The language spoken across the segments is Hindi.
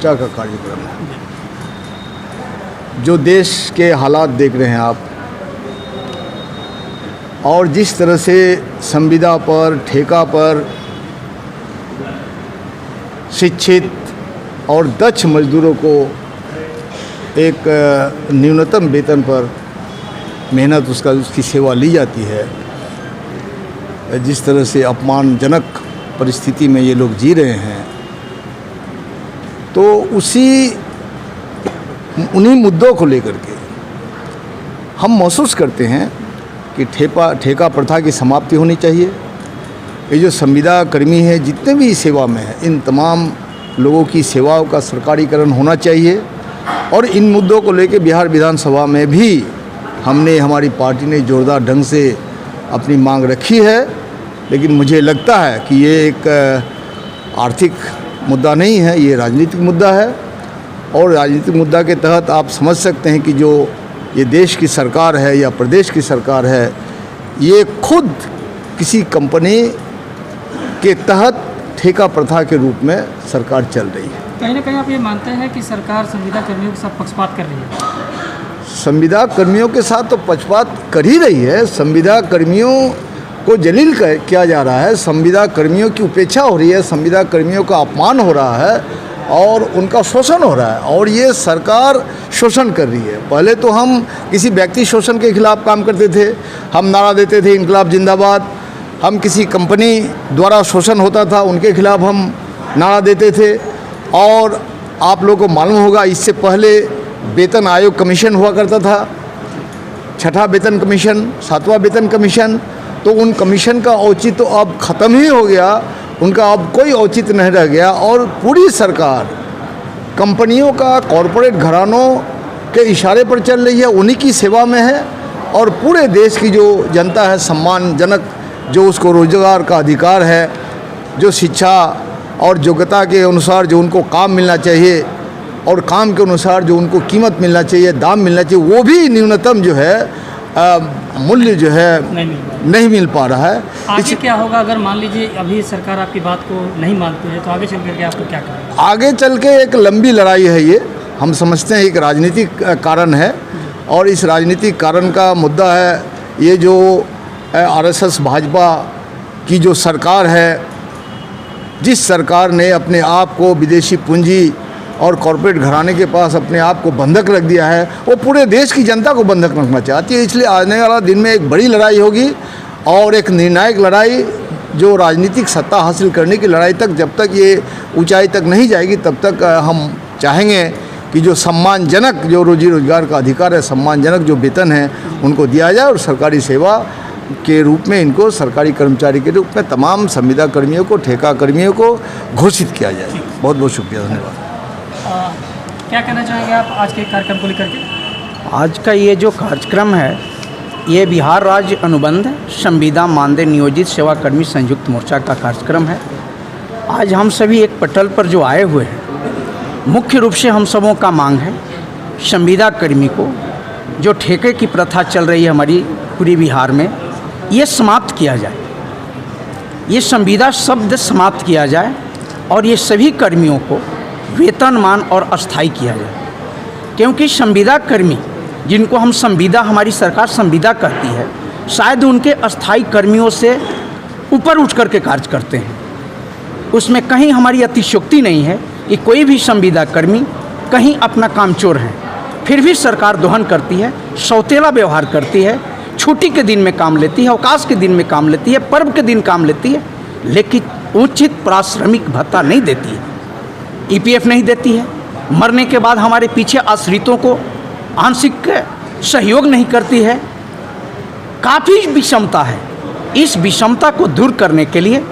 मोर्चा का कार्यक्रम है। जो देश के हालात देख रहे हैं आप, और जिस तरह से संविदा पर, ठेका पर शिक्षित और दक्ष मजदूरों को एक न्यूनतम वेतन पर मेहनत उसकी सेवा ली जाती है, जिस तरह से अपमानजनक परिस्थिति में ये लोग जी रहे हैं, तो उन्हीं मुद्दों को लेकर के हम महसूस करते हैं कि ठेका प्रथा की समाप्ति होनी चाहिए। ये जो संविदा कर्मी है, जितने भी सेवा में हैं, इन तमाम लोगों की सेवाओं का सरकारीकरण होना चाहिए। और इन मुद्दों को लेकर बिहार विधानसभा में भी हमारी पार्टी ने जोरदार ढंग से अपनी मांग रखी है। लेकिन मुझे लगता है कि ये एक आर्थिक मुद्दा नहीं है, ये राजनीतिक मुद्दा है। और राजनीतिक मुद्दा के तहत आप समझ सकते हैं कि जो ये देश की सरकार है या प्रदेश की सरकार है, ये खुद किसी कंपनी के तहत ठेका प्रथा के रूप में सरकार चल रही है। कहीं ना कहीं आप ये मानते हैं कि सरकार संविदा कर्मियों के साथ पक्षपात कर रही है? संविदा कर्मियों के साथ तो पक्षपात कर ही रही है। संविदा कर्मियों को जलील किया जा रहा है, संविदा कर्मियों की उपेक्षा हो रही है, संविदा कर्मियों का अपमान हो रहा है और उनका शोषण हो रहा है। और ये सरकार शोषण कर रही है। पहले तो हम किसी व्यक्ति शोषण के खिलाफ काम करते थे, हम नारा देते थे इनकलाब जिंदाबाद। हम किसी कंपनी द्वारा शोषण होता था, उनके खिलाफ हम नारा देते थे। और आप लोगों को मालूम होगा, इससे पहले वेतन आयोग कमीशन हुआ करता था, 6ठा वेतन कमीशन, 7वां वेतन कमीशन। तो उन कमीशन का औचित्य तो अब ख़त्म ही हो गया, उनका अब कोई औचित्य नहीं रह गया। और पूरी सरकार कंपनियों का, कॉरपोरेट घरानों के इशारे पर चल रही है, उन्हीं की सेवा में है। और पूरे देश की जो जनता है, सम्मानजनक जो उसको रोजगार का अधिकार है, जो शिक्षा और योग्यता के अनुसार जो उनको काम मिलना चाहिए और काम के अनुसार जो उनको कीमत मिलना चाहिए, दाम मिलना चाहिए, वो भी न्यूनतम जो है मूल्य जो है नहीं मिल पा रहा है। आगे क्या होगा अगर मान लीजिए अभी सरकार आपकी बात को नहीं मानती है, तो आगे चल करके आपको क्या करना? आगे चल के एक लंबी लड़ाई है। ये हम समझते हैं एक राजनीतिक कारण है। और इस राजनीतिक कारण का मुद्दा है ये जो आरएसएस भाजपा की जो सरकार है, जिस सरकार ने अपने आप को विदेशी पूंजी और कॉरपोरेट घराने के पास अपने आप को बंधक रख दिया है, वो पूरे देश की जनता को बंधक रखना चाहती है। इसलिए आने वाला दिन में एक बड़ी लड़ाई होगी और एक निर्णायक लड़ाई, जो राजनीतिक सत्ता हासिल करने की लड़ाई तक, जब तक ये ऊंचाई तक नहीं जाएगी, तब तक हम चाहेंगे कि जो सम्मानजनक जो रोजी रोजगार का अधिकार है, सम्मानजनक जो वेतन है, उनको दिया जाए। और सरकारी सेवा के रूप में इनको, सरकारी कर्मचारी के रूप में तमाम संविदा कर्मियों को, ठेका कर्मियों को घोषित किया जाए। बहुत बहुत शुक्रिया, धन्यवाद। क्या कहना चाहेंगे आप आज के कार्यक्रम को लेकर के? आज का ये जो कार्यक्रम है, ये बिहार राज्य अनुबंध संविदा मानदेय नियोजित सेवाकर्मी संयुक्त मोर्चा का कार्यक्रम है। आज हम सभी एक पटल पर जो आए हुए हैं, मुख्य रूप से हम सबों का मांग है संविदा कर्मी को जो ठेके की प्रथा चल रही है हमारी पूरी बिहार में, ये समाप्त किया जाए। ये संविदा शब्द समाप्त किया जाए और ये सभी कर्मियों को वेतनमान और अस्थायी किया जाए। क्योंकि संविदा कर्मी जिनको हम संविदा, हमारी सरकार संविदा कहती है, शायद उनके अस्थायी कर्मियों से ऊपर उठ कर के कार्य करते हैं। उसमें कहीं हमारी अतिशयोक्ति नहीं है कि कोई भी संविदा कर्मी कहीं अपना कामचोर है, फिर भी सरकार दोहन करती है, सौतेला व्यवहार करती है, छुट्टी के दिन में काम लेती है, अवकाश के दिन में काम लेती है, पर्व के दिन काम लेती है, लेकिन उचित पारिश्रमिक भत्ता नहीं देती है, ईपीएफ नहीं देती है। मरने के बाद हमारे पीछे आश्रितों को आंशिक सहयोग नहीं करती है। काफ़ी विषमता है। इस विषमता को दूर करने के लिए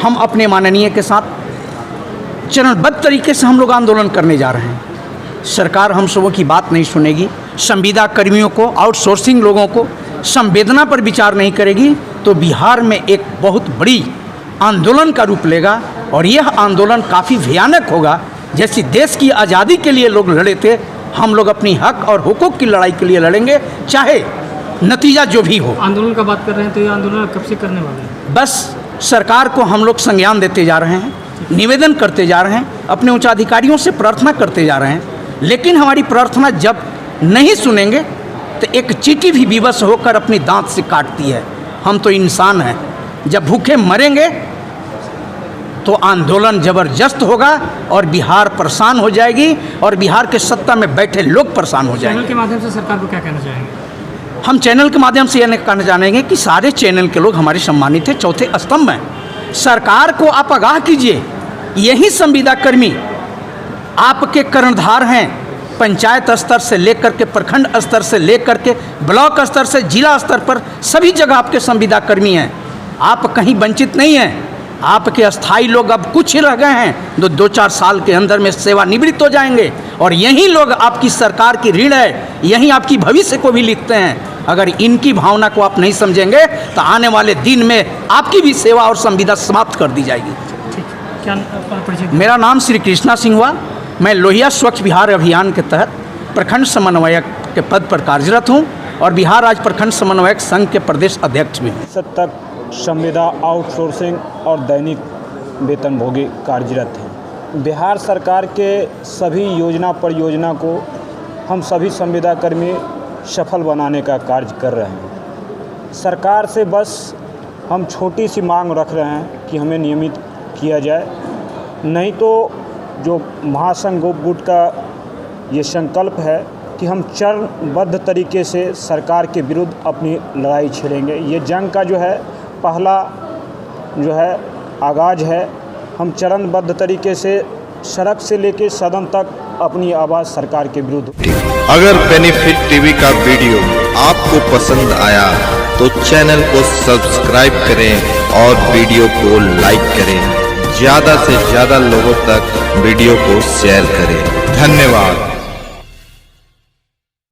हम अपने माननीय के साथ चरणबद्ध तरीके से हम लोग आंदोलन करने जा रहे हैं। सरकार हम सबों की बात नहीं सुनेगी, संविदा कर्मियों को, आउटसोर्सिंग लोगों को संवेदना पर विचार नहीं करेगी, तो बिहार में एक बहुत बड़ी आंदोलन का रूप लेगा। और यह आंदोलन काफ़ी भयानक होगा। जैसे देश की आज़ादी के लिए लोग लड़े थे, हम लोग अपनी हक और हुकूक की लड़ाई के लिए लड़ेंगे, चाहे नतीजा जो भी हो। आंदोलन का बात कर रहे हैं, तो ये आंदोलन कब से करने वाले हैं? बस सरकार को हम लोग संज्ञान देते जा रहे हैं निवेदन करते जा रहे हैं, अपने उच्चाधिकारियों से प्रार्थना करते जा रहे हैं, लेकिन हमारी प्रार्थना जब नहीं सुनेंगे तो एक चींटी भी विवश होकर अपनी दांत से काटती है। हम तो इंसान हैं, जब भूखे मरेंगे तो आंदोलन जबरदस्त होगा और बिहार परेशान हो जाएगी और बिहार के सत्ता में बैठे लोग परेशान हो जाएंगे। चैनल के माध्यम से सरकार को क्या कहना चाहेंगे? हम चैनल के माध्यम से यह कहना चाहेंगे कि सारे चैनल के लोग हमारे सम्मानित हैं, चौथे स्तंभ हैं। सरकार को आप आगाह कीजिए, यही संविदा कर्मी आपके कर्णधार हैं। पंचायत स्तर से लेकर के प्रखंड स्तर से लेकर के ब्लॉक स्तर से जिला स्तर पर सभी जगह आपके संविदा कर्मी हैं। आप कहीं वंचित नहीं हैं। आपके अस्थाई लोग अब कुछ ही रह गए हैं, 2-4 साल के अंदर में सेवानिवृत्त हो जाएंगे और यही लोग आपकी सरकार की रीढ़ है, यही आपकी भविष्य को भी लिखते हैं। अगर इनकी भावना को आप नहीं समझेंगे तो आने वाले दिन में आपकी भी सेवा और संविदा समाप्त कर दी जाएगी। ठीक, क्या परिचय? मेरा नाम श्री कृष्णा सिंह हुआ। मैं लोहिया स्वच्छ बिहार अभियान के तहत प्रखंड समन्वयक के पद पर कार्यरत हूँ और बिहार राज्य प्रखंड समन्वयक संघ के प्रदेश अध्यक्ष भी हूँ। तक संविदा आउटसोर्सिंग और दैनिक वेतनभोगी कार्यरत हैं। बिहार सरकार के सभी योजना परियोजना को हम सभी संविदा कर्मी सफल बनाने का कार्य कर रहे हैं। सरकार से बस हम छोटी सी मांग रख रहे हैं कि हमें नियमित किया जाए, नहीं तो जो महासंघ गोप गुट का ये संकल्प है कि हम चरणबद्ध तरीके से सरकार के विरुद्ध अपनी लड़ाई छेड़ेंगे। ये जंग का जो है पहला जो है आगाज़ है। हम चरणबद्ध तरीके से सड़क से लेकर सदन तक अपनी आवाज़ सरकार के विरुद्ध। अगर बेनिफिट टीवी का वीडियो आपको पसंद आया तो चैनल को सब्सक्राइब करें और वीडियो को लाइक करें। ज़्यादा से ज़्यादा लोगों तक वीडियो को शेयर करें। धन्यवाद।